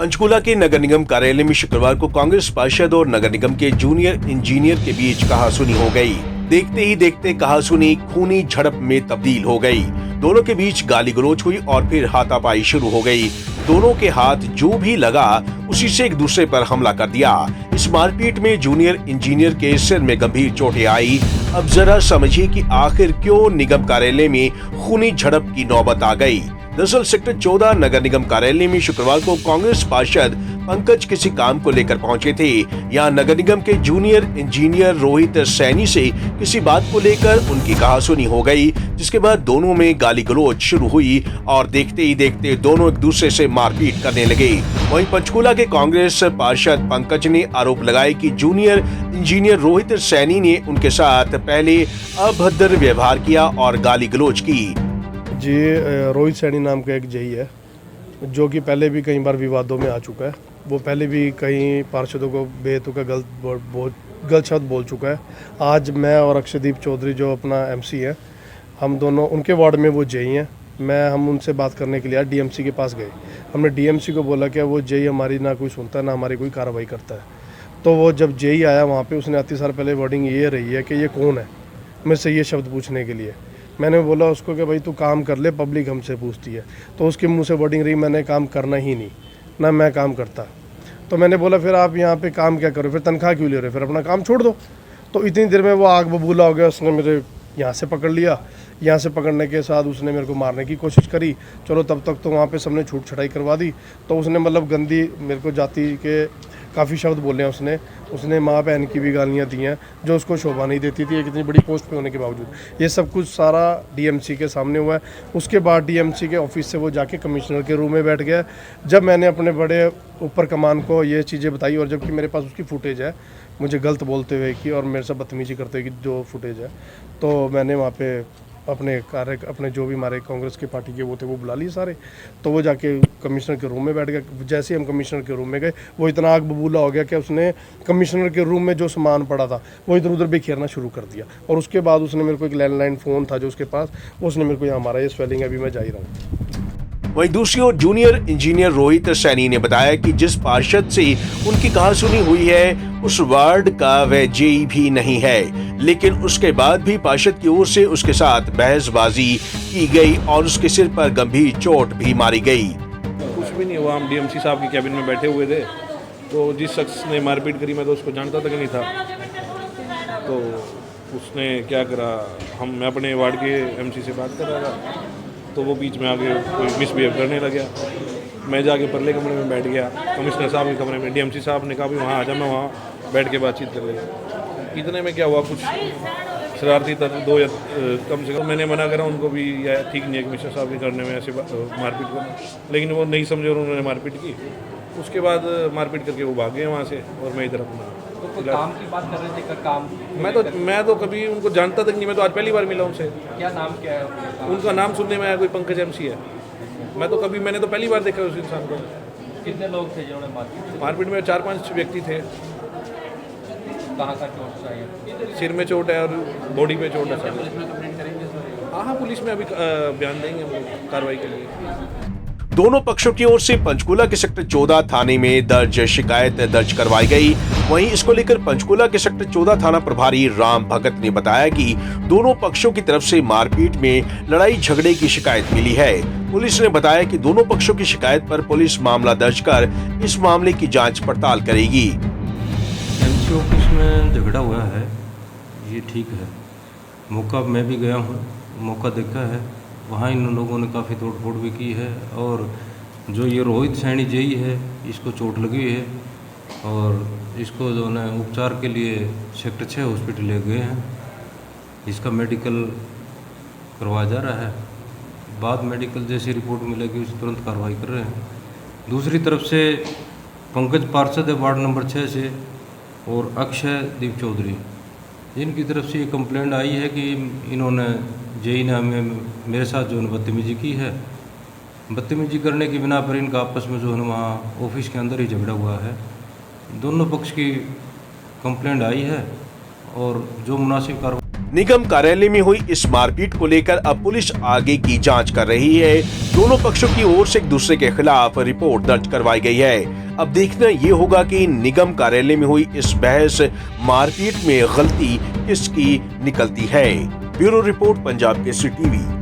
पंचकूला के नगर निगम कार्यालय में शुक्रवार को कांग्रेस पार्षद और नगर निगम के जूनियर इंजीनियर के बीच कहासुनी हो गई। देखते ही देखते कहासुनी खूनी झड़प में तब्दील हो गई। दोनों के बीच गाली गलौज हुई और फिर हाथापाई शुरू हो गई। दोनों के हाथ जो भी लगा उसी से एक दूसरे पर हमला कर दिया। इस मारपीट में जूनियर इंजीनियर के सिर में गंभीर चोटें आई। अब जरा समझिए कि आखिर क्यों निगम कार्यालय में खूनी झड़प की नौबत आ गई। दरअसल सेक्टर 14 नगर निगम कार्यालय में शुक्रवार को कांग्रेस पार्षद पंकज किसी काम को लेकर पहुंचे थे। यहाँ नगर निगम के जूनियर इंजीनियर रोहित सैनी से किसी बात को लेकर उनकी कहासुनी हो गई, जिसके बाद दोनों में गाली गलौज शुरू हुई और देखते ही देखते दोनों एक दूसरे से मारपीट करने लगे। वहीं पंचकूला के कांग्रेस पार्षद पंकज ने आरोप लगाए कि जूनियर इंजीनियर रोहित सैनी ने उनके साथ पहले अभद्र व्यवहार किया और गाली गलौज की। जी, रोहित सैनी नाम का एक जेई है जो कि पहले भी कई बार विवादों में आ चुका है। वो पहले भी कई पार्षदों को बेतुका गलत शब्द बोल चुका है। आज मैं और अक्षयदीप चौधरी जो अपना एमसी है, हम दोनों उनके वार्ड में वो जेई हैं। हम उनसे बात करने के लिए डीएमसी के पास गए। हमने डीएमसी को बोला कि वो जेई हमारी ना कोई सुनता है ना हमारी कोई कार्रवाई करता है। तो वो जब जेई आया वहाँ पे उसने अति साल पहले वर्डिंग ये रही है कि ये कौन है, मेरे से ये शब्द पूछने के लिए। मैंने बोला उसको कि भाई तू काम कर ले, पब्लिक हमसे पूछती है। तो उसके मुंह से वर्डिंग रही मैंने काम करना ही नहीं, ना मैं काम करता। तो मैंने बोला फिर आप यहाँ पे काम क्या करो, फिर तनख्वाह क्यों ले रहे हो, फिर अपना काम छोड़ दो। तो इतनी देर में वो आग बबूला हो गया। उसने मेरे यहाँ से पकड़ लिया। यहाँ से पकड़ने के साथ उसने मेरे को मारने की कोशिश करी। चलो तब तक तो वहाँ पे सबने छूट छटाई करवा दी। तो उसने मतलब गंदी मेरे को जाति के काफ़ी शब्द बोले हैं। उसने माँ बहन की भी गालियाँ दी हैं जो उसको शोभा नहीं देती थी एक इतनी बड़ी पोस्ट पे होने के बावजूद। ये सब कुछ सारा डीएमसी के सामने हुआ है। उसके बाद डीएमसी के ऑफिस से वो जाके कमिश्नर के रूम में बैठ गया। जब मैंने अपने बड़े ऊपर कमान को ये चीज़ें बताई और जबकि मेरे पास उसकी फुटेज है मुझे गलत बोलते हुए की और मेरे से बदतमीजी करते हुए की जो फुटेज है, तो मैंने वहाँ पे अपने जो भी हमारे कांग्रेस की पार्टी के वो थे वो बुला लिए सारे। तो वो जाके कमिश्नर के रूम में बैठ गया। जैसे ही हम कमिश्नर के रूम में गए वो इतना आग बबूला हो गया कि उसने कमिश्नर के रूम में जो सामान पड़ा था वो इधर उधर बिखेरना शुरू कर दिया। और उसके बाद उसने मेरे को एक लैंडलाइन फ़ोन था जो उसके पास, उसने मेरे को यहाँ मारा। ये स्वेलिंग अभी मैं जा ही रहा हूँ। वहीं दूसरी ओर जूनियर इंजीनियर रोहित सैनी ने बताया कि जिस पार्षद से उनकी कहासुनी हुई है उस वार्ड का वह जेई भी नहीं है, लेकिन उसके बाद भी पार्षद की ओर से उसके साथ बहसबाजी की गई और उसके सिर पर गंभीर चोट भी मारी गई। कुछ भी नहीं हुआ। हम डीएमसी साहब की कैबिन में बैठे हुए थे, तो जिस शख्स ने मारपीट करी मैं तो उसको जानता तक नहीं था। तो उसने क्या करा, मैं अपने वार्ड के एमसी से बात कर रहा था तो वो बीच में आके कोई मिसबिहेव करने लग गया। मैं जाके परले कमरे में बैठ गया, कमिश्नर साहब के कमरे में। डीएमसी साहब ने कहा भी वहाँ आ जा, मैं वहाँ बैठ के बातचीत कर लेगा। इतने में क्या हुआ, कुछ शरारती तत्व दो या कम से कम मैंने मना करा उनको भी, या ठीक नहीं है कमिश्नर साहब के करने में ऐसे मारपीट करना, लेकिन वो नहीं समझे और उन्होंने मारपीट की। उसके बाद मारपीट करके वो भाग गए वहाँ से और मैं इधर अपना तो काम की बात कर रहे थे। काम मैं तो कभी उनको जानता तक नहीं। मैं तो आज पहली बार मिला उनसे। क्या नाम क्या है उनका नाम सुनने में आया, कोई पंकज एमसी है। मैंने तो पहली बार देखा उस इंसान को। कितने लोग थे जिन्होंने मारपीट में 4-5 व्यक्ति थे। कहाँ का चोट चाहिए? सिर में चोट है और बॉडी पे चोट है। पुलिस में कंप्लेंट करेंगे? हाँ, पुलिस में अभी बयान देंगे हम लोग कार्रवाई के लिए। दोनों पक्षों की ओर से पंचकूला के सेक्टर 14 थाने में दर्ज शिकायत दर्ज करवाई गई। वहीं इसको लेकर पंचकूला के सेक्टर 14 थाना प्रभारी राम भगत ने बताया कि दोनों पक्षों की तरफ से मारपीट में लड़ाई झगड़े की शिकायत मिली है। पुलिस ने बताया कि दोनों पक्षों की शिकायत पर पुलिस मामला दर्ज कर इस मामले की जाँच पड़ताल करेगी। एमसी ऑफिस में झगड़ा हुआ है, ये ठीक है। मौका मैं भी गया हूँ, मौका देखा है। वहाँ इन लोगों ने काफ़ी तोड़ फोड़ भी की है। और जो ये रोहित सैनी जेई है इसको चोट लगी हुई है और इसको जो है उपचार के लिए सेक्टर 6 हॉस्पिटल ले गए हैं। इसका मेडिकल करवाया जा रहा है। बाद मेडिकल जैसी रिपोर्ट मिलेगी उस तुरंत कार्रवाई कर रहे हैं। दूसरी तरफ से पंकज पार्षद है वार्ड नंबर 6 से और अक्षयदीप चौधरी, इनकी तरफ से ये कंप्लेंट आई है कि इन्होंने जेई ने मेरे साथ जो है बदतमीजी की है। बदतमीजी करने की बिना पर इनका आपस में जो है वहाँ ऑफिस के अंदर ही झगड़ा हुआ है। दोनों पक्ष की कंप्लेंट आई है और जो मुनासिब कार्रवाई निगम कार्यालय में हुई इस मारपीट को लेकर अब पुलिस आगे की जांच कर रही है। दोनों पक्षों की ओर से एक दूसरे के खिलाफ रिपोर्ट दर्ज करवाई गई है। अब देखना ये होगा कि निगम कार्यालय में हुई इस बहस मारपीट में गलती किसकी निकलती है। Bureau report, Punjab Kesari TV.